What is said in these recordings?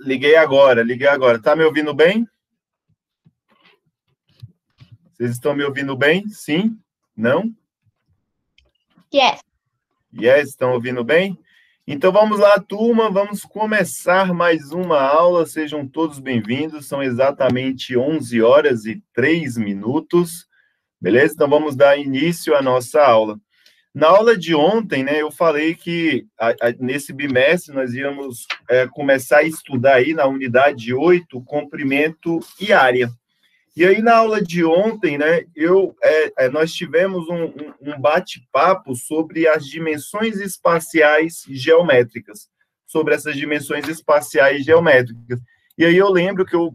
Liguei agora, liguei agora. Tá me ouvindo bem? Vocês estão me ouvindo bem? Sim? Não? Yes. Yes, estão ouvindo bem? Então vamos lá, turma, vamos começar mais uma aula. Sejam todos bem-vindos. São exatamente 11 horas e 3 minutos. Beleza? Então vamos dar início à nossa aula. Na aula de ontem, né, eu falei que nesse bimestre nós íamos começar a estudar aí na unidade 8, comprimento e área. E aí, na aula de ontem, né, nós tivemos um bate-papo sobre as dimensões espaciais geométricas, sobre essas dimensões espaciais geométricas. E aí eu lembro que eu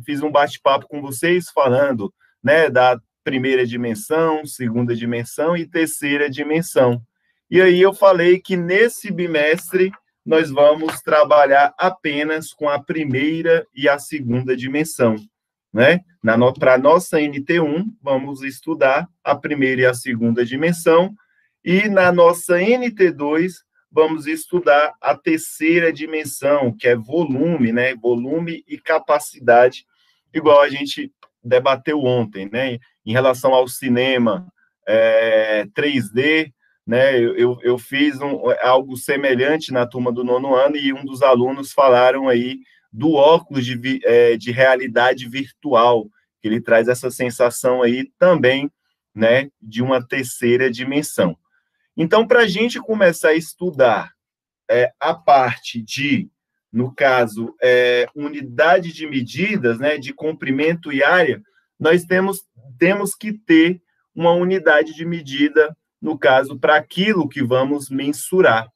fiz um bate-papo com vocês falando, né, da primeira dimensão, segunda dimensão e terceira dimensão. E aí eu falei que nesse bimestre nós vamos trabalhar apenas com a primeira e a segunda dimensão, né? Para a nossa NT1, vamos estudar a primeira e a segunda dimensão, e na nossa NT2, vamos estudar a terceira dimensão, que é volume, né? Volume e capacidade, igual a gente debateu ontem, né? Em relação ao cinema 3D, né? Eu fiz algo semelhante na turma do 9º ano, e um dos alunos falaram aí do óculos de realidade virtual, que ele traz essa sensação aí também, né, de uma terceira dimensão. Então, para a gente começar a estudar a parte de, no caso, unidade de medidas, né, de comprimento e área, nós temos que ter uma unidade de medida, no caso, para aquilo que vamos mensurar.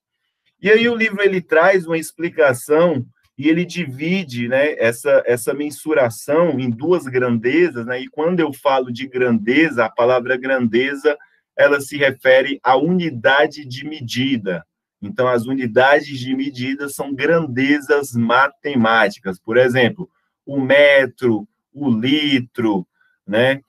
E aí o livro ele traz uma explicação e ele divide, né, essa mensuração em duas grandezas, né? E quando eu falo de grandeza, a palavra grandeza, ela se refere à unidade de medida. Então, as unidades de medida são grandezas matemáticas. Por exemplo, o metro, o litro, né?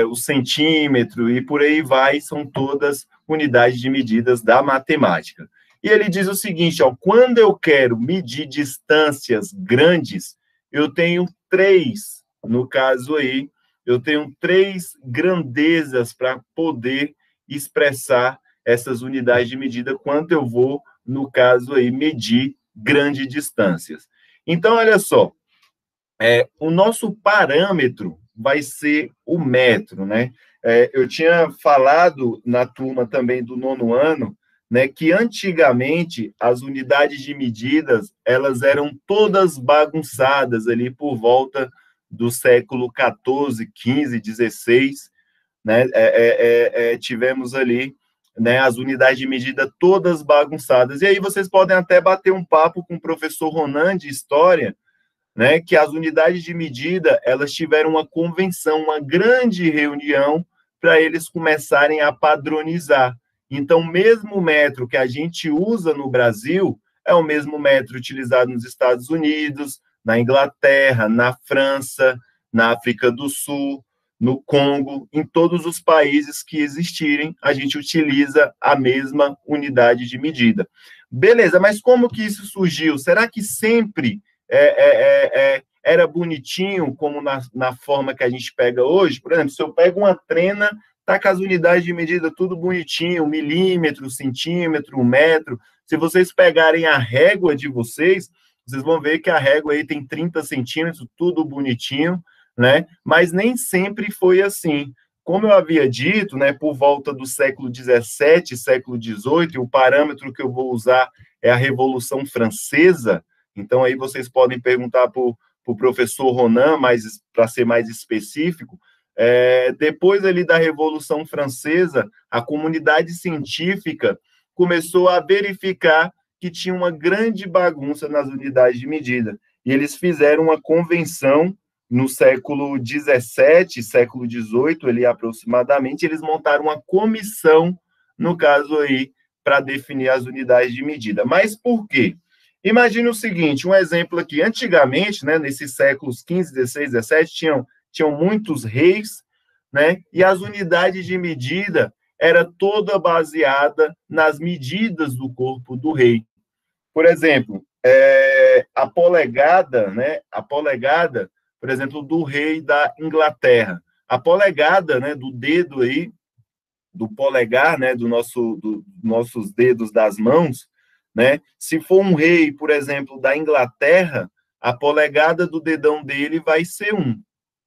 O centímetro, e por aí vai, são todas unidades de medidas da matemática. E ele diz o seguinte, ó, quando eu quero medir distâncias grandes, eu tenho três, no caso aí, eu tenho três grandezas para poder expressar essas unidades de medida, quanto eu vou, no caso aí, medir grandes distâncias. Então, olha só, o nosso parâmetro vai ser o metro, né? Eu tinha falado na turma também do 9º ano, né, que antigamente as unidades de medidas elas eram todas bagunçadas ali por volta do século 14, 15, 16, né? Tivemos ali, né, as unidades de medida todas bagunçadas. E aí vocês podem até bater um papo com o professor Ronan de História, né, que as unidades de medida elas tiveram uma convenção, uma grande reunião para eles começarem a padronizar. Então, o mesmo metro que a gente usa no Brasil é o mesmo metro utilizado nos Estados Unidos, na Inglaterra, na França, na África do Sul, no Congo, em todos os países que existirem, a gente utiliza a mesma unidade de medida. Beleza, mas como que isso surgiu? Será que sempre era bonitinho, como na forma que a gente pega hoje? Por exemplo, se eu pego uma trena, tá com as unidades de medida tudo bonitinho, milímetro, centímetro, metro. Se vocês pegarem a régua de vocês vão ver que a régua aí tem 30 centímetros, tudo bonitinho, né? Mas nem sempre foi assim. Como eu havia dito, né, por volta do século XVII, século XVIII, o parâmetro que eu vou usar é a Revolução Francesa. Então, aí vocês podem perguntar para o professor Ronan, para ser mais específico. Depois ali da Revolução Francesa, a comunidade científica começou a verificar que tinha uma grande bagunça nas unidades de medida. E eles fizeram uma convenção no século XVII, século XVIII, ali aproximadamente, eles montaram uma comissão, no caso aí, para definir as unidades de medida. Mas por quê? Imagine o seguinte, um exemplo aqui, antigamente, né, nesses séculos 15, 16, 17, tinham muitos reis, né, e as unidades de medida era toda baseada nas medidas do corpo do rei. Por exemplo, a polegada, né? A polegada, por exemplo, do rei da Inglaterra. A polegada, né, do dedo aí, do polegar, né, nossos dedos das mãos, né? Se for um rei, por exemplo, da Inglaterra, a polegada do dedão dele vai ser 1.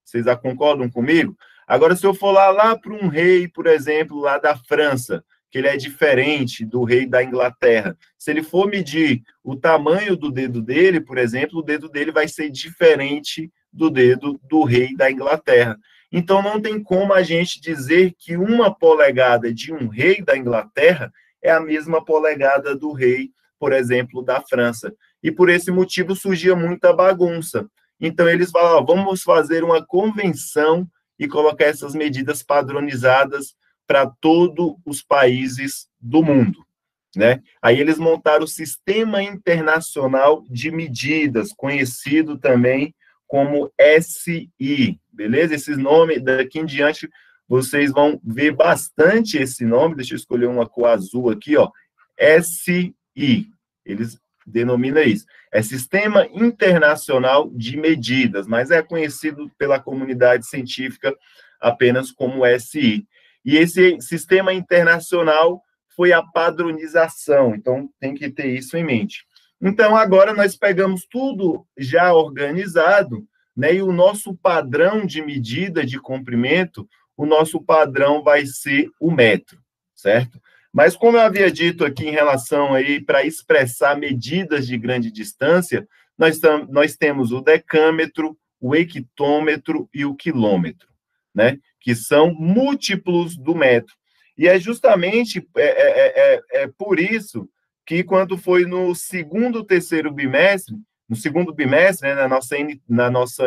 Vocês já concordam comigo? Agora, se eu for lá para um rei, por exemplo, lá da França, que ele é diferente do rei da Inglaterra, se ele for medir o tamanho do dedo dele, por exemplo, o dedo dele vai ser diferente do dedo do rei da Inglaterra. Então, não tem como a gente dizer que uma polegada de um rei da Inglaterra é a mesma polegada do rei, por exemplo, da França. E por esse motivo surgia muita bagunça. Então, eles falam, vamos fazer uma convenção e colocar essas medidas padronizadas para todos os países do mundo, né? Aí eles montaram o Sistema Internacional de Medidas, conhecido também como SI, beleza? Esses nomes, daqui em diante, vocês vão ver bastante esse nome, deixa eu escolher uma cor azul aqui, ó, SI, eles denominam isso. É Sistema Internacional de Medidas, mas é conhecido pela comunidade científica apenas como SI. E esse sistema internacional foi a padronização, então tem que ter isso em mente. Então, agora nós pegamos tudo já organizado, né, e o nosso padrão de medida de comprimento, o nosso padrão vai ser o metro, certo? Mas como eu havia dito aqui em relação aí para expressar medidas de grande distância, nós temos o decâmetro, o hectômetro e o quilômetro, né? Que são múltiplos do metro. E é justamente por isso que quando foi no terceiro bimestre, né, na nossa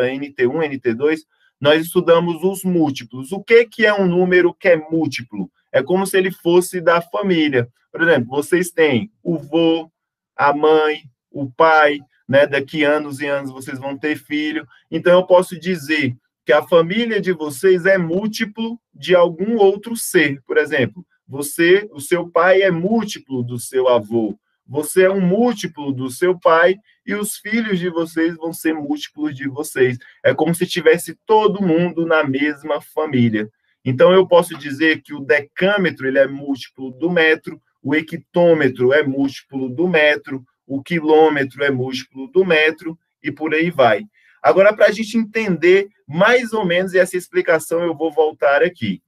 NT1, NT2, nós estudamos os múltiplos. O que é um número que é múltiplo? É como se ele fosse da família. Por exemplo, vocês têm o vô, a mãe, o pai, né? Daqui anos e anos vocês vão ter filho. Então, eu posso dizer que a família de vocês é múltiplo de algum outro ser. Por exemplo, o seu pai é múltiplo do seu avô, você é um múltiplo do seu pai e os filhos de vocês vão ser múltiplos de vocês. É como se tivesse todo mundo na mesma família. Então, eu posso dizer que o decâmetro ele é múltiplo do metro, o hectômetro é múltiplo do metro, o quilômetro é múltiplo do metro e por aí vai. Agora, para a gente entender mais ou menos, e essa explicação eu vou voltar aqui.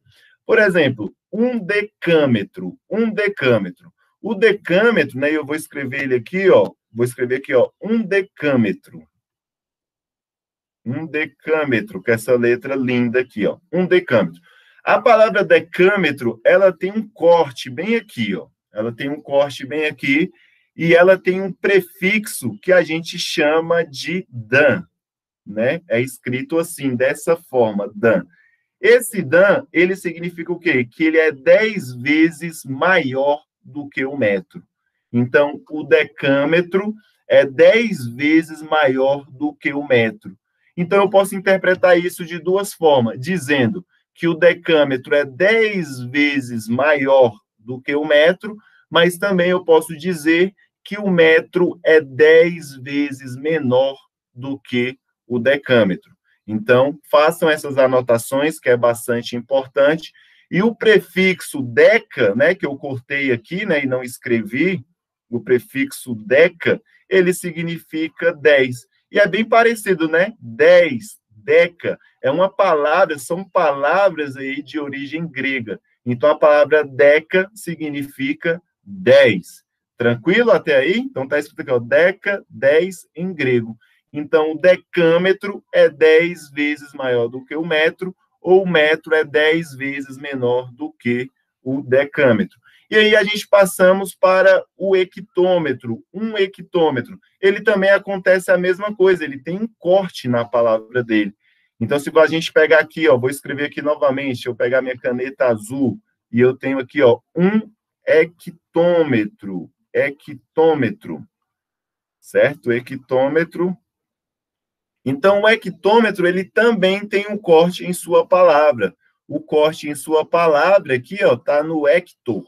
Por exemplo, um decâmetro. O decâmetro, né, eu vou escrever ele aqui, ó, um decâmetro. Um decâmetro, com essa letra linda aqui, ó, um decâmetro. A palavra decâmetro, ela tem um corte bem aqui, ó. Ela tem um corte bem aqui e ela tem um prefixo que a gente chama de dan, né? É escrito assim, dessa forma, dan. Esse dan, ele significa o quê? Que ele é 10 vezes maior do que o metro. Então, o decâmetro é 10 vezes maior do que o metro. Então, eu posso interpretar isso de duas formas, dizendo que o decâmetro é 10 vezes maior do que o metro, mas também eu posso dizer que o metro é 10 vezes menor do que o decâmetro. Então, façam essas anotações, que é bastante importante. E o prefixo deca, né, que eu cortei aqui, né, e não escrevi, o prefixo deca, ele significa 10. E é bem parecido, né? 10, deca, é uma palavra, são palavras aí de origem grega. Então, a palavra deca significa 10. Tranquilo até aí? Então, está escrito aqui, ó, deca, 10 em grego. Então, o decâmetro é 10 vezes maior do que o metro, ou o metro é 10 vezes menor do que o decâmetro. E aí a gente passamos para o hectômetro. Um hectômetro, ele também acontece a mesma coisa, ele tem um corte na palavra dele. Então, se a gente pegar aqui, ó, vou escrever aqui novamente, eu pegar minha caneta azul, e eu tenho aqui, ó, um hectômetro, certo? Hectômetro. Então, o hectômetro, ele também tem um corte em sua palavra. O corte em sua palavra aqui, ó, tá no hector.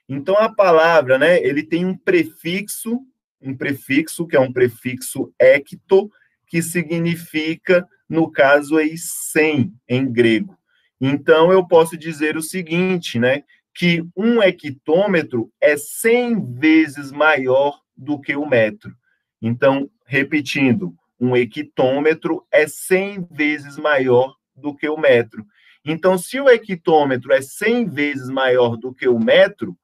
Então, a palavra, né, ele tem um prefixo um prefixo, que é um prefixo hecto, que significa, no caso aí, 100 em grego. Então, eu posso dizer o seguinte, né, que um hectômetro é 100 vezes maior do que o metro. Então, repetindo, um hectômetro é 100 vezes maior do que o metro. Então, se o hectômetro é 100 vezes maior do que o metro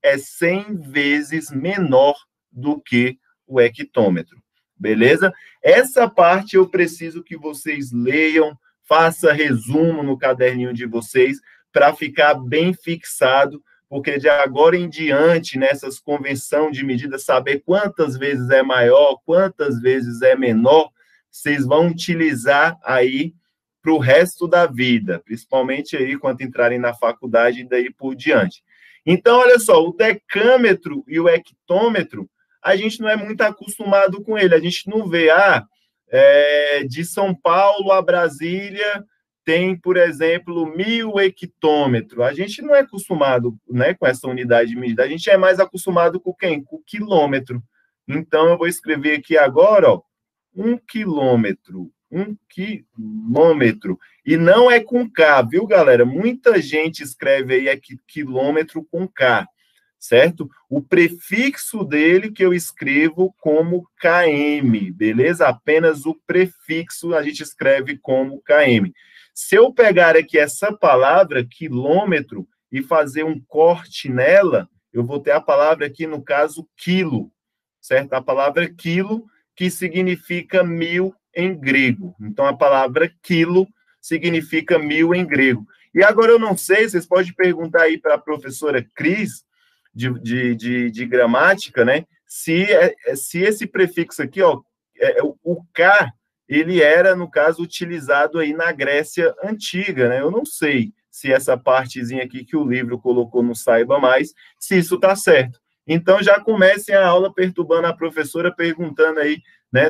é 100 vezes menor do que o hectômetro. Beleza? Essa parte eu preciso que vocês leiam, faça resumo no caderninho de vocês, para ficar bem fixado, porque de agora em diante, nessas convenção de medida, saber quantas vezes é maior, quantas vezes é menor, vocês vão utilizar aí para o resto da vida, principalmente aí quando entrarem na faculdade e daí por diante. Então, olha só, o decâmetro e o hectômetro, a gente não é muito acostumado com ele, a gente não vê, de São Paulo a Brasília tem, por exemplo, 1000 hectômetros. A gente não é acostumado, né, com essa unidade de medida, a gente é mais acostumado com quem? Com o quilômetro. Então, eu vou escrever aqui agora, ó, 1 quilômetro. E não é com K, viu, galera? Muita gente escreve aí aqui quilômetro com K, certo? O prefixo dele que eu escrevo como KM, beleza? Apenas o prefixo a gente escreve como KM. Se eu pegar aqui essa palavra, quilômetro, e fazer um corte nela, eu vou ter a palavra aqui, no caso, quilo, certo? A palavra quilo, que significa 1000 em grego. Então, a palavra quilo significa 1000 em grego. E agora eu não sei, vocês podem perguntar aí para a professora Cris, de gramática, né? Se esse prefixo aqui, ó, o K, ele era, no caso, utilizado aí na Grécia Antiga, né? Eu não sei se essa partezinha aqui que o livro colocou no Saiba Mais, se isso está certo. Então, já comecem a aula perturbando a professora, perguntando aí, né,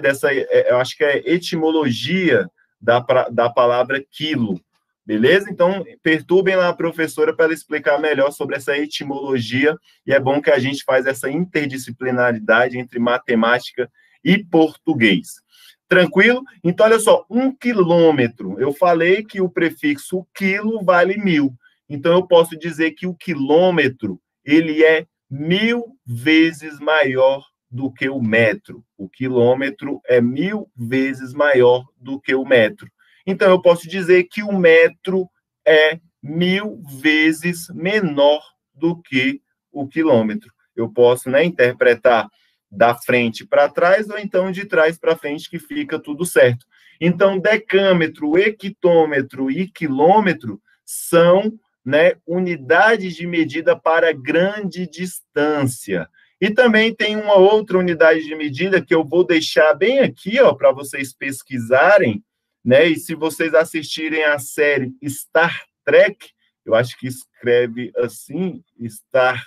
eu acho que é etimologia da palavra quilo, beleza? Então, perturbem lá a professora para ela explicar melhor sobre essa etimologia, e é bom que a gente faz essa interdisciplinaridade entre matemática e português. Tranquilo? Então, olha só, 1 quilômetro, eu falei que o prefixo quilo vale 1000. Então, eu posso dizer que o quilômetro, ele é 1000 vezes maior do que o metro. O quilômetro é 1000 vezes maior do que o metro. Então, eu posso dizer que o metro é 1000 vezes menor do que o quilômetro. Eu posso, né, interpretar da frente para trás, ou então de trás para frente, que fica tudo certo. Então, decâmetro, hectômetro e quilômetro são, né, unidades de medida para grande distância. E também tem uma outra unidade de medida que eu vou deixar bem aqui, ó, para vocês pesquisarem, né? E se vocês assistirem a série Star Trek, eu acho que escreve assim, Star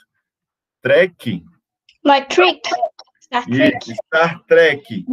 Trek. Matrix. Star Trek.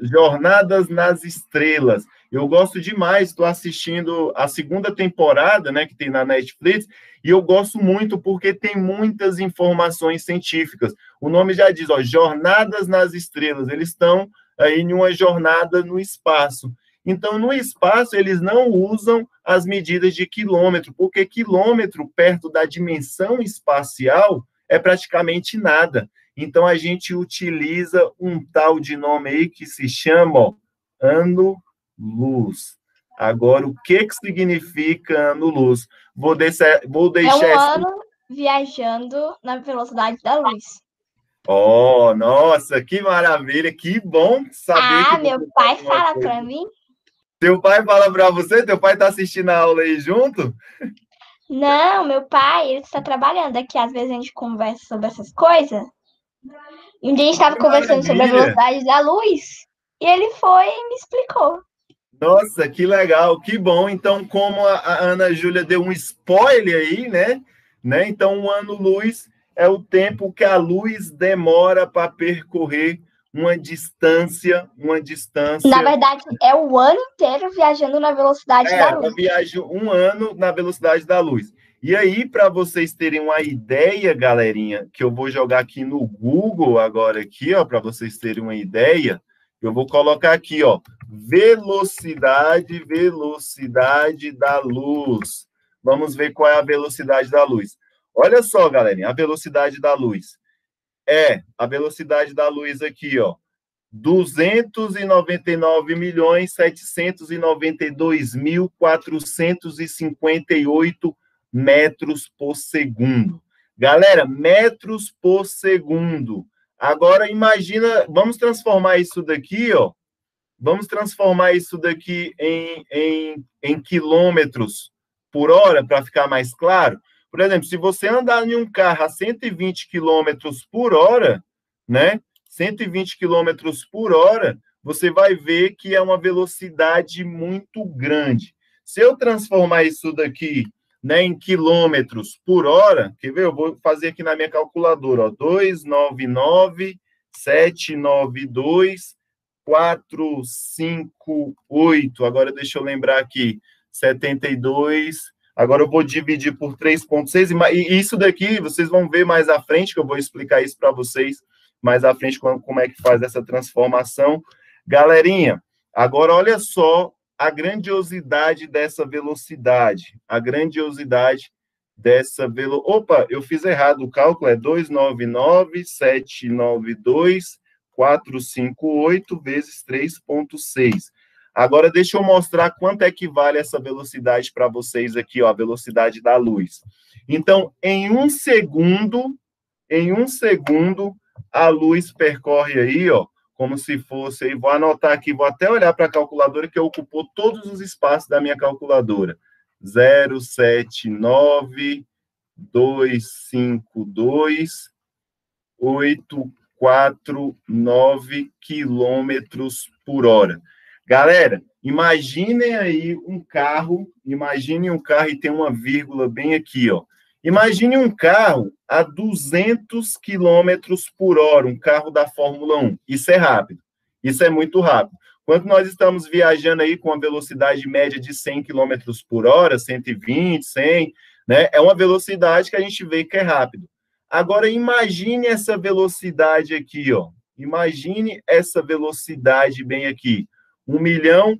Jornadas nas Estrelas. Eu gosto demais, estou assistindo a segunda temporada, né, que tem na Netflix, e eu gosto muito porque tem muitas informações científicas. O nome já diz, ó, Jornadas nas Estrelas. Eles estão aí em uma jornada no espaço. Então, no espaço, eles não usam as medidas de quilômetro, porque quilômetro, perto da dimensão espacial, é praticamente nada. Então, a gente utiliza um tal de nome aí que se chama, ó, ano-luz. Agora, o que significa ano-luz? Vou deixar... É um ano viajando na velocidade da luz. Oh, nossa, que maravilha, que bom saber que meu pai fala para mim. Teu pai fala para você? Teu pai está assistindo a aula aí junto? Não, meu pai, ele está trabalhando aqui. Às vezes a gente conversa sobre essas coisas. Um dia a gente estava conversando sobre a velocidade da luz e ele foi e me explicou. Nossa, que legal, que bom. Então, como a Ana Júlia deu um spoiler aí, né? Então, o ano-luz é o tempo que a luz demora para percorrer uma distância. Na verdade, é o ano inteiro viajando na velocidade da luz. Eu viajo um ano na velocidade da luz. E aí, para vocês terem uma ideia, galerinha, que eu vou jogar aqui no Google agora aqui, ó, para vocês terem uma ideia, eu vou colocar aqui, ó, velocidade da luz. Vamos ver qual é a velocidade da luz. Olha só, galerinha, a velocidade da luz. A velocidade da luz aqui, ó, 299.792.458 metros por segundo. Galera, metros por segundo. Agora, imagina, vamos transformar isso daqui, ó. Vamos transformar isso daqui em quilômetros por hora, para ficar mais claro. Por exemplo, se você andar em um carro a 120 quilômetros por hora, né? 120 quilômetros por hora, você vai ver que é uma velocidade muito grande. Se eu transformar isso daqui, né, em quilômetros por hora, quer ver? Eu vou fazer aqui na minha calculadora, ó, 299.792.458. Agora deixa eu lembrar aqui, 72. Agora eu vou dividir por 3,6. E isso daqui, vocês vão ver mais à frente, que eu vou explicar isso para vocês mais à frente, como é que faz essa transformação. Galerinha, agora olha só a grandiosidade dessa velocidade. A grandiosidade dessa velocidade. Opa, eu fiz errado o cálculo, é 299.792.458 vezes 3,6. Agora, deixa eu mostrar quanto é que vale essa velocidade para vocês aqui, ó, a velocidade da luz. Então, em um segundo, a luz percorre aí, ó, como se fosse, aí, vou anotar aqui, vou até olhar para a calculadora, que ocupou todos os espaços da minha calculadora. 079.252.849 quilômetros por hora. Galera, imaginem aí um carro e tem uma vírgula bem aqui, ó. Imagine um carro a 200 quilômetros por hora, um carro da Fórmula 1. Isso é rápido, isso é muito rápido. Quando nós estamos viajando aí com a velocidade média de 100 quilômetros por hora, 120, 100, né? É uma velocidade que a gente vê que é rápido. Agora, imagine essa velocidade aqui, ó. Imagine essa velocidade bem aqui. 1 milhão,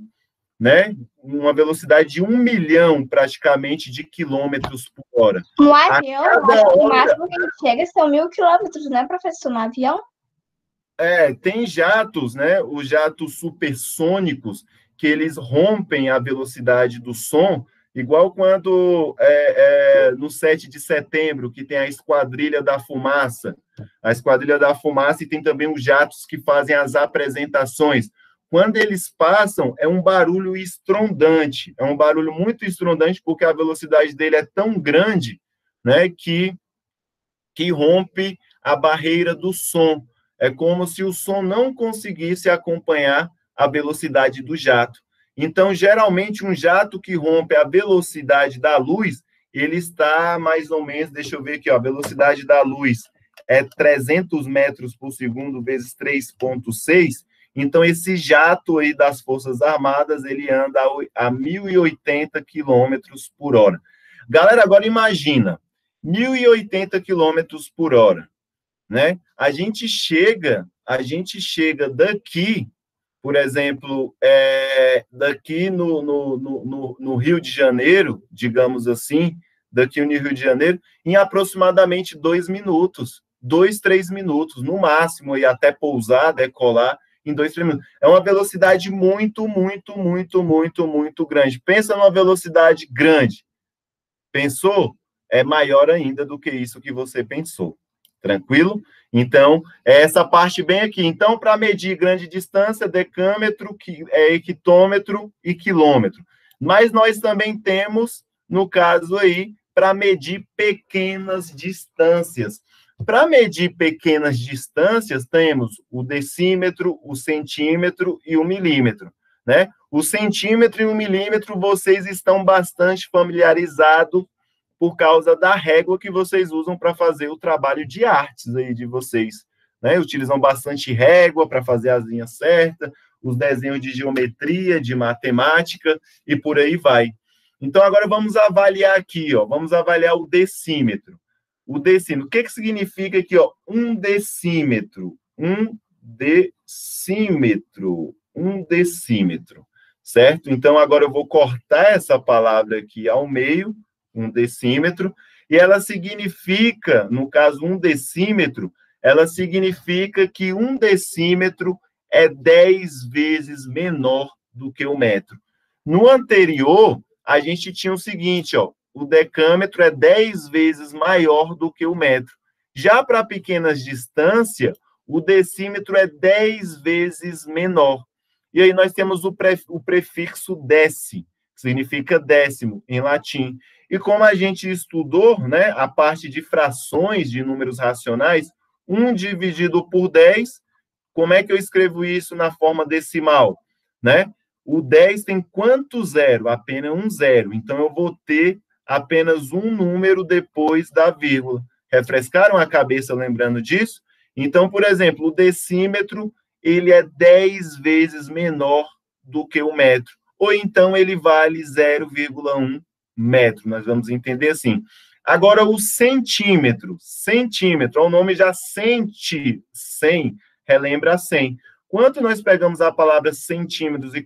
né? Uma velocidade de 1 milhão, praticamente, de quilômetros por hora. No avião, o máximo que ele chega são 1.000 quilômetros, né, professor? No avião? Tem jatos, né? Os jatos supersônicos, que eles rompem a velocidade do som, igual quando no 7 de setembro, que tem a Esquadrilha da Fumaça. A Esquadrilha da Fumaça, e tem também os jatos que fazem as apresentações. Quando eles passam, é um barulho estrondante, é um barulho muito estrondante, porque a velocidade dele é tão grande, né, que rompe a barreira do som. É como se o som não conseguisse acompanhar a velocidade do jato. Então, geralmente, um jato que rompe a velocidade da luz, ele está mais ou menos, deixa eu ver aqui, ó, a velocidade da luz é 300 metros por segundo vezes 3,6. Então, esse jato aí das Forças Armadas, ele anda a 1.080 quilômetros por hora. Galera, agora imagina, 1.080 quilômetros por hora, né? A gente chega daqui, por exemplo, daqui no Rio de Janeiro, digamos assim, daqui no Rio de Janeiro, em aproximadamente 2 minutos, 2, 3 minutos, no máximo, e até pousar, decolar, em 2, 3 minutos. É uma velocidade muito, muito, muito, muito, muito grande. Pensa numa velocidade grande. Pensou? É maior ainda do que isso que você pensou. Tranquilo? Então, é essa parte bem aqui. Então, para medir grande distância, decâmetro, hectômetro e quilômetro. Mas nós também temos, no caso aí, para medir pequenas distâncias. Para medir pequenas distâncias, temos o decímetro, o centímetro e o milímetro, né? O centímetro e o milímetro, vocês estão bastante familiarizados por causa da régua que vocês usam para fazer o trabalho de artes aí de vocês, né? Utilizam bastante régua para fazer as linhas certas, os desenhos de geometria, de matemática e por aí vai. Então, agora vamos avaliar aqui, ó, vamos avaliar o decímetro. O decímetro, o que significa aqui, ó? Um decímetro, certo? Então, agora eu vou cortar essa palavra aqui ao meio, um decímetro, e ela significa, no caso, um decímetro, ela significa que um decímetro é 10 vezes menor do que o metro. No anterior, a gente tinha o seguinte, ó, o decâmetro é 10 vezes maior do que o metro. Já para pequenas distâncias, o decímetro é 10 vezes menor. E aí nós temos o prefixo deci, que significa décimo em latim. E como a gente estudou, né, a parte de frações de números racionais, 1 dividido por 10, como é que eu escrevo isso na forma decimal? Né? O 10 tem quanto zero? Apenas um zero. Então, eu vou ter apenas um número depois da vírgula. Refrescaram a cabeça lembrando disso? Então, por exemplo, o decímetro, ele é 10 vezes menor do que o metro. Ou então, ele vale 0,1 metro. Nós vamos entender assim. Agora, o centímetro. Centímetro, o nome já sente, 100, relembra 100. Quando nós pegamos a palavra centímetros e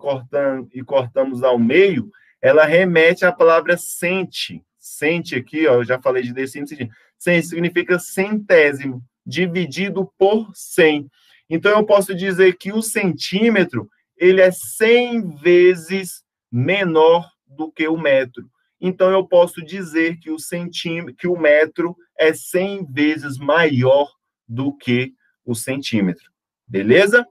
cortamos ao meio, ela remete à palavra cente. Cente aqui, ó, eu já falei de decímetro. Cente significa centésimo, dividido por 100. Então, eu posso dizer que o centímetro, ele é 100 vezes menor do que o metro. Então, eu posso dizer que o metro é 100 vezes maior do que o centímetro. Beleza?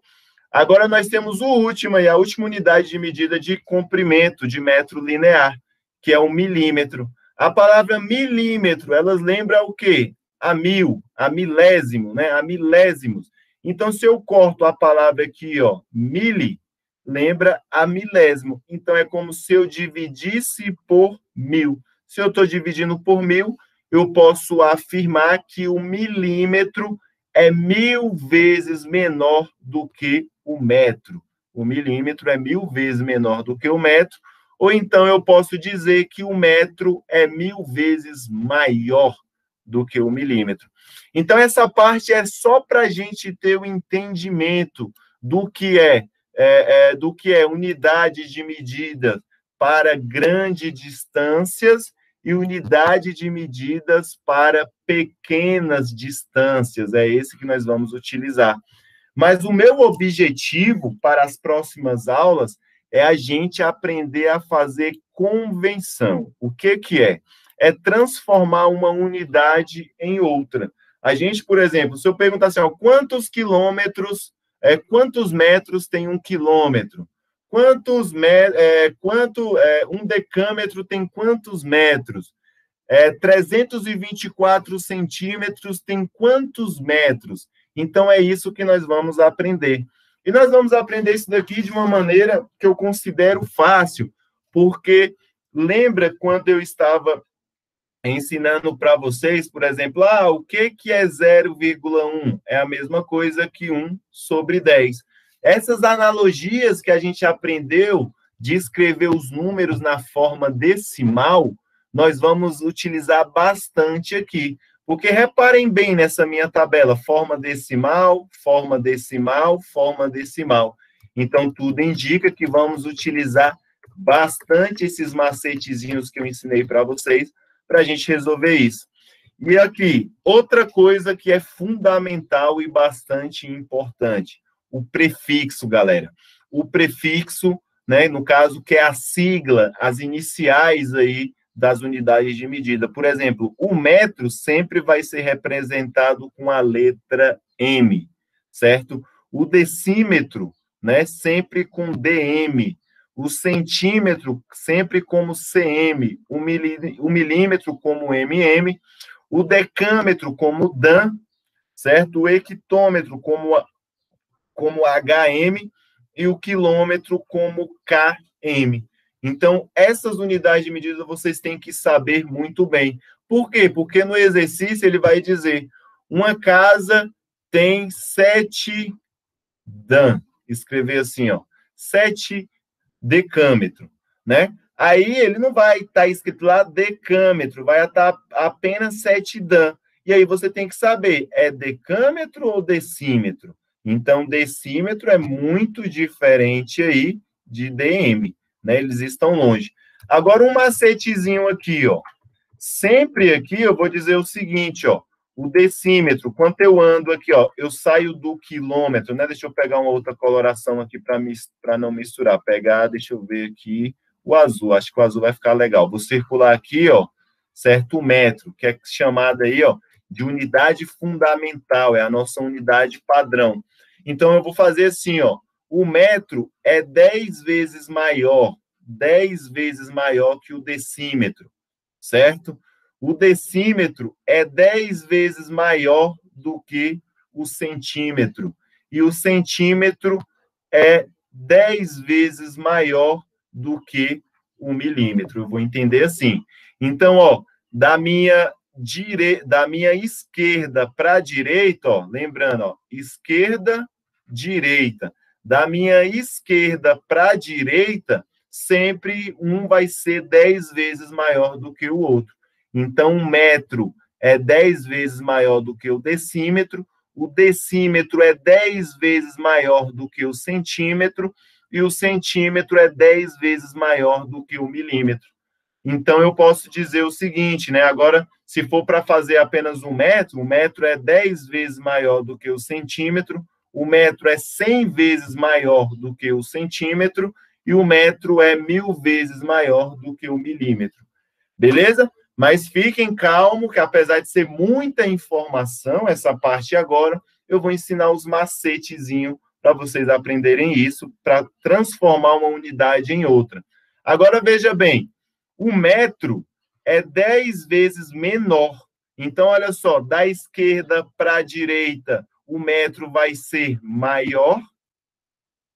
Agora nós temos a última unidade de medida de comprimento de metro linear, que é o milímetro. A palavra milímetro, elas lembram o quê? A mil, a milésimo, né? A milésimos. Então, se eu corto a palavra aqui, ó, mili, lembra a milésimo. Então, é como se eu dividisse por 1000. Se eu estou dividindo por 1000, eu posso afirmar que o milímetro é 1000 vezes menor do que o metro. O milímetro é 1000 vezes menor do que o metro, ou então eu posso dizer que o metro é 1000 vezes maior do que o milímetro. Então, essa parte é só para a gente ter o entendimento do que é unidade de medida para grandes distâncias e unidade de medidas para pequenas distâncias. É esse que nós vamos utilizar. Mas o meu objetivo para as próximas aulas é a gente aprender a fazer convenção. O que é? É transformar uma unidade em outra. A gente, por exemplo, se eu perguntar assim, ó, quantos metros tem 1 quilômetro? Um decâmetro tem quantos metros? 324 centímetros tem quantos metros? Então, é isso que nós vamos aprender. E nós vamos aprender isso daqui de uma maneira que eu considero fácil, porque lembra quando eu estava ensinando para vocês, por exemplo, o que é 0,1? É a mesma coisa que 1 sobre 10. Essas analogias que a gente aprendeu de escrever os números na forma decimal, nós vamos utilizar bastante aqui. Porque reparem bem nessa minha tabela, forma decimal, forma decimal, forma decimal. Então, tudo indica que vamos utilizar bastante esses macetezinhos que eu ensinei para vocês, para a gente resolver isso. E aqui, outra coisa que é fundamental e bastante importante, o prefixo, galera. O prefixo, né, no caso, que é a sigla, as iniciais aí das unidades de medida. Por exemplo, o metro sempre vai ser representado com a letra M, certo? O decímetro, né, sempre com DM. O centímetro sempre como CM. O milímetro como MM. O decâmetro como Dan, certo? O hectômetro como HM. E o quilômetro como KM. Então, essas unidades de medida vocês têm que saber muito bem. Por quê? Porque no exercício ele vai dizer, uma casa tem 7 Dan. Escrever assim, ó, 7 decâmetro, né? Aí ele não vai estar escrito lá decâmetro, vai estar apenas 7 Dan. E aí você tem que saber, é decâmetro ou decímetro? Então, decímetro é muito diferente aí de DM, né? Eles estão longe. Agora, um macetezinho aqui, ó. Sempre aqui eu vou dizer o seguinte, ó. O decímetro, quanto eu ando aqui, ó, eu saio do quilômetro, né? Deixa eu pegar uma outra coloração aqui para não misturar. Pegar, deixa eu ver aqui, o azul. Acho que o azul vai ficar legal. Vou circular aqui, ó, certo? O metro, que é chamado aí, ó, de unidade fundamental, é a nossa unidade padrão. Então, eu vou fazer assim, ó, o metro é 10 vezes maior que o decímetro, certo? O decímetro é 10 vezes maior do que o centímetro, e o centímetro é 10 vezes maior do que o milímetro. Eu vou entender assim. Então, ó, da minha esquerda para a direita, ó, lembrando, ó, esquerda, direita. Da minha esquerda para a direita, sempre um vai ser 10 vezes maior do que o outro. Então, um metro é 10 vezes maior do que o decímetro é 10 vezes maior do que o centímetro, e o centímetro é 10 vezes maior do que o milímetro. Então, eu posso dizer o seguinte, né? Agora, se for para fazer apenas um metro, o metro é 10 vezes maior do que o centímetro, o metro é 100 vezes maior do que o centímetro, e o metro é 1000 vezes maior do que o milímetro. Beleza? Mas fiquem calmos, que apesar de ser muita informação, essa parte agora, eu vou ensinar os macetezinhos para vocês aprenderem isso, para transformar uma unidade em outra. Agora, veja bem, o metro é 10 vezes menor. Então, olha só, da esquerda para a direita, o metro vai ser maior,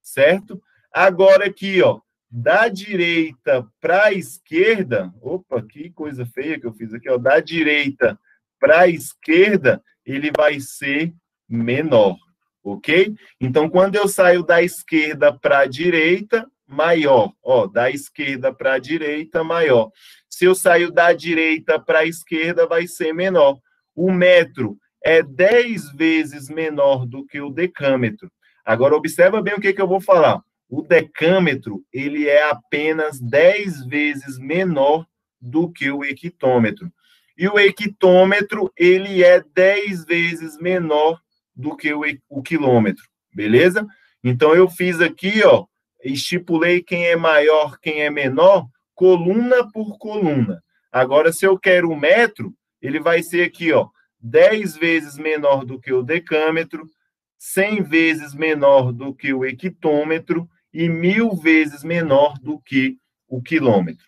certo? Agora aqui, ó, da direita para a esquerda, opa, que coisa feia que eu fiz aqui, ó, da direita para a esquerda, ele vai ser menor, ok? Então, quando eu saio da esquerda para a direita, maior, ó, da esquerda para a direita, maior. Se eu saio da direita para a esquerda, vai ser menor. O metro é 10 vezes menor do que o decâmetro. Agora, observa bem o que eu vou falar. O decâmetro, ele é apenas 10 vezes menor do que o hectômetro. E o hectômetro, ele é 10 vezes menor do que o quilômetro, beleza? Então, eu fiz aqui, ó, estipulei quem é maior, quem é menor, coluna por coluna. Agora, se eu quero o metro, ele vai ser aqui, ó, 10 vezes menor do que o decâmetro, 100 vezes menor do que o hectômetro e 1000 vezes menor do que o quilômetro.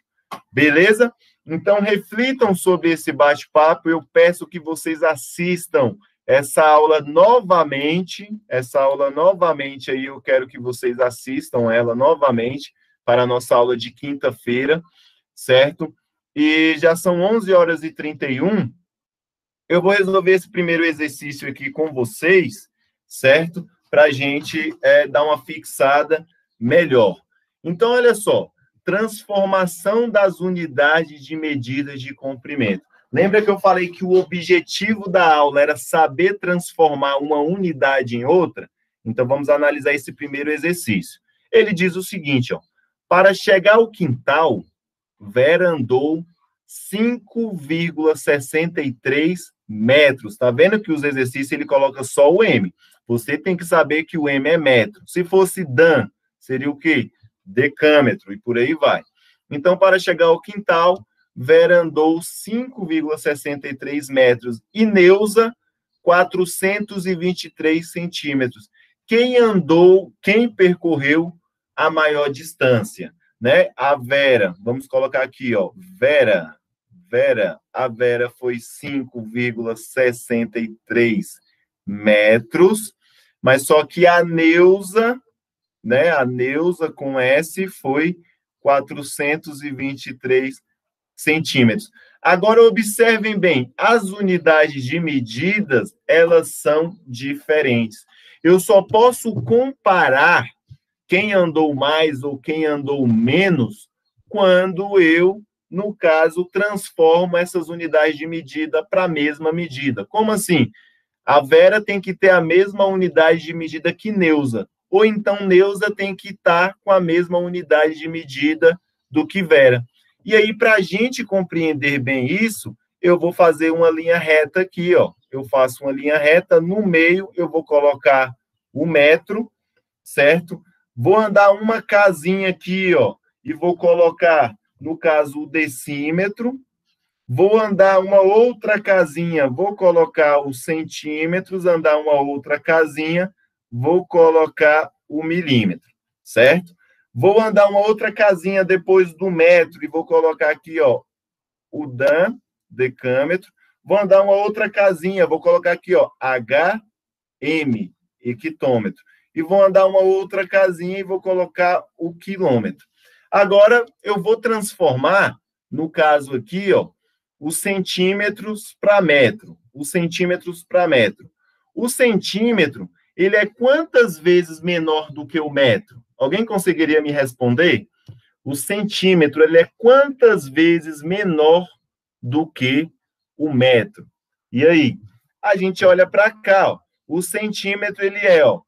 Beleza? Então, reflitam sobre esse bate-papo. Eu peço que vocês assistam essa aula novamente. Aí eu quero que vocês assistam ela novamente para a nossa aula de quinta-feira, certo? E já são 11h31. Eu vou resolver esse primeiro exercício aqui com vocês, certo? Para a gente dar uma fixada melhor. Então, olha só, transformação das unidades de medida de comprimento. Lembra que eu falei que o objetivo da aula era saber transformar uma unidade em outra? Então, vamos analisar esse primeiro exercício. Ele diz o seguinte, ó, para chegar ao quintal, Vera andou 5,63 metros. Tá vendo que os exercícios ele coloca só o M? Você tem que saber que o M é metro. Se fosse Dan, seria o quê? Decâmetro, e por aí vai. Então, para chegar ao quintal, Vera andou 5,63 metros e Neuza 423 centímetros. Quem percorreu a maior distância, né? A Vera, vamos colocar aqui, ó, a Vera foi 5,63 metros, mas só que a Neuza, né? A Neuza com S foi 423 centímetros. Agora, observem bem, as unidades de medidas, elas são diferentes. Eu só posso comparar quem andou mais ou quem andou menos quando eu, no caso, transformo essas unidades de medida para a mesma medida. Como assim? A Vera tem que ter a mesma unidade de medida que Neuza, ou então Neuza tem que estar com a mesma unidade de medida do que Vera. E aí, para a gente compreender bem isso, eu vou fazer uma linha reta aqui, ó. Eu faço uma linha reta, no meio eu vou colocar o metro, certo? Vou andar uma casinha aqui, ó, e vou colocar, no caso, o decímetro. Vou andar uma outra casinha, vou colocar os centímetros, andar uma outra casinha, vou colocar o milímetro, certo? Vou andar uma outra casinha depois do metro e vou colocar aqui, ó, o Dan, decâmetro. Vou andar uma outra casinha, vou colocar aqui, ó, HM, hectômetro. E vou andar uma outra casinha e vou colocar o quilômetro. Agora, eu vou transformar, no caso aqui, ó, os centímetros para metro. Os centímetros para metro. O centímetro, ele é quantas vezes menor do que o metro? Alguém conseguiria me responder? O centímetro, ele é quantas vezes menor do que o metro? E aí? A gente olha para cá, ó. O centímetro, ele é, ó,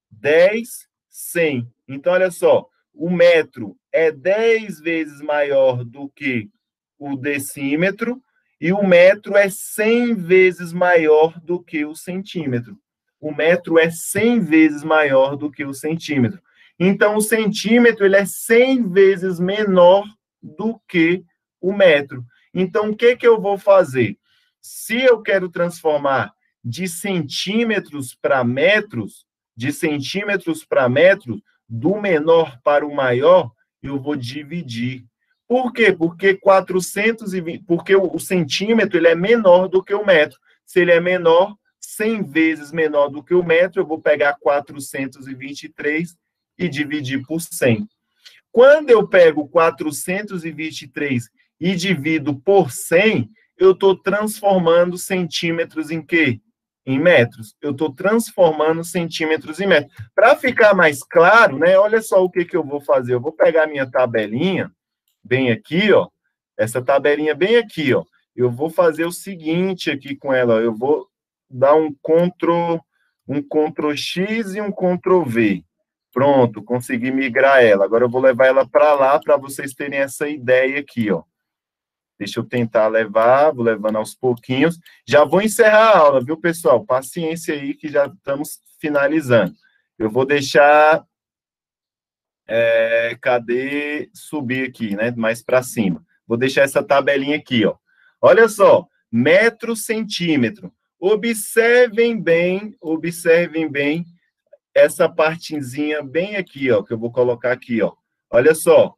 10, 100. Então, olha só, o metro é 10 vezes maior do que o decímetro e o metro é 100 vezes maior do que o centímetro. O metro é 100 vezes maior do que o centímetro. Então, o centímetro ele é 100 vezes menor do que o metro. Então, o que eu vou fazer? Se eu quero transformar de centímetros para metros, do menor para o maior, eu vou dividir. Por quê? Porque 420, porque o centímetro ele é menor do que o metro. Se ele é menor, 100 vezes menor do que o metro, eu vou pegar 423 e dividir por 100. Quando eu pego 423 e divido por 100, eu estou transformando centímetros em quê? Em metros. Eu estou transformando centímetros em metros. Para ficar mais claro, né? Olha só o que eu vou fazer. Eu vou pegar minha tabelinha, bem aqui, ó. Essa tabelinha bem aqui, ó. Eu vou fazer o seguinte aqui com ela. Eu vou dar um Ctrl X e um Ctrl V. Pronto, consegui migrar ela. Agora eu vou levar ela para lá para vocês terem essa ideia aqui, ó. Deixa eu tentar levar, vou levando aos pouquinhos. Já vou encerrar a aula, viu, pessoal? Paciência aí que já estamos finalizando. Eu vou deixar... cadê? Subir aqui, né? Mais para cima. Vou deixar essa tabelinha aqui, ó. Olha só, metro, centímetro. Observem bem essa partezinha bem aqui, ó, que eu vou colocar aqui, ó. Olha só,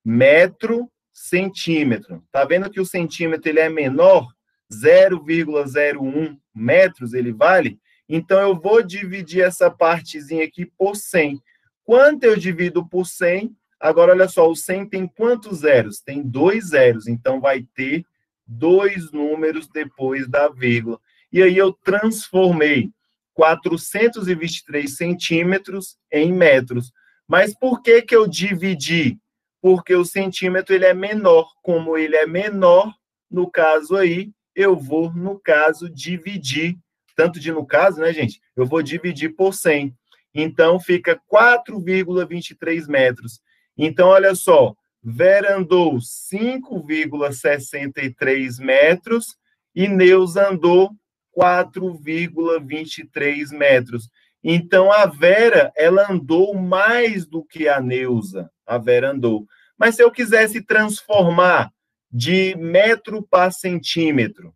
metro, centímetro. Tá vendo que o centímetro ele é menor? 0,01 metros ele vale? Então, eu vou dividir essa partezinha aqui por 100. Quanto eu divido por 100? Agora, olha só, o 100 tem quantos zeros? Tem 2 zeros, então vai ter 2 números depois da vírgula. E aí eu transformei 423 centímetros em metros. Mas por que eu dividi? Porque o centímetro ele é menor. Como ele é menor, no caso aí, eu vou, no caso, dividir. Tanto de no caso, né, gente? Eu vou dividir por 100. Então, fica 4,23 metros. Então, olha só, Vera andou 5,63 metros e Neuza andou 4,23 metros. Então, a Vera, ela andou mais do que a Neuza. A Vera andou. Mas se eu quisesse transformar de metro para centímetro,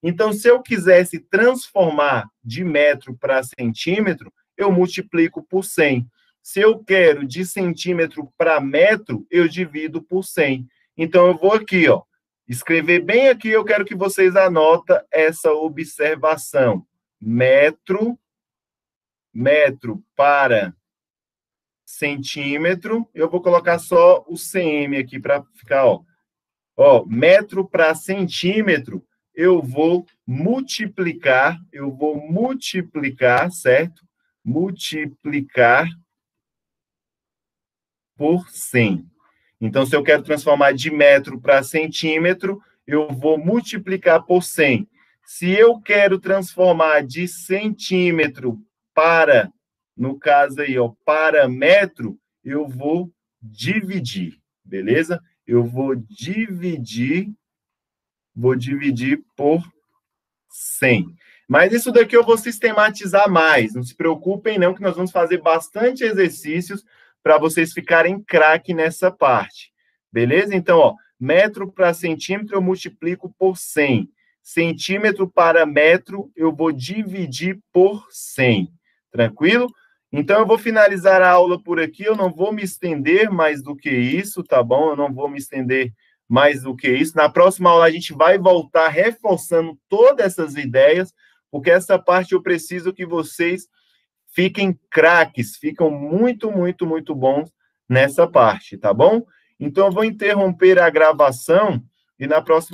então, se eu quisesse transformar de metro para centímetro, eu multiplico por 100. Se eu quero de centímetro para metro, eu divido por 100. Então, eu vou aqui, ó, escrever bem aqui, eu quero que vocês anotem essa observação. Metro para centímetro, eu vou colocar só o cm aqui para ficar, ó, metro para centímetro, eu vou multiplicar, certo? Multiplicar por 100. Então, se eu quero transformar de metro para centímetro, eu vou multiplicar por 100. Se eu quero transformar de centímetro para, no caso aí, ó, para metro, eu vou dividir, beleza? Eu vou dividir por 100. Mas isso daqui eu vou sistematizar mais. Não se preocupem não, que nós vamos fazer bastante exercícios para vocês ficarem craque nessa parte. Beleza? Então, ó, metro para centímetro eu multiplico por 100. Centímetro para metro eu vou dividir por 100. Tranquilo? Então, eu vou finalizar a aula por aqui. Eu não vou me estender mais do que isso, tá bom? Eu não vou me estender mais do que isso. Na próxima aula, a gente vai voltar reforçando todas essas ideias, porque essa parte eu preciso que vocês fiquem craques, ficam muito, muito, muito bons nessa parte, tá bom? Então, eu vou interromper a gravação e na próxima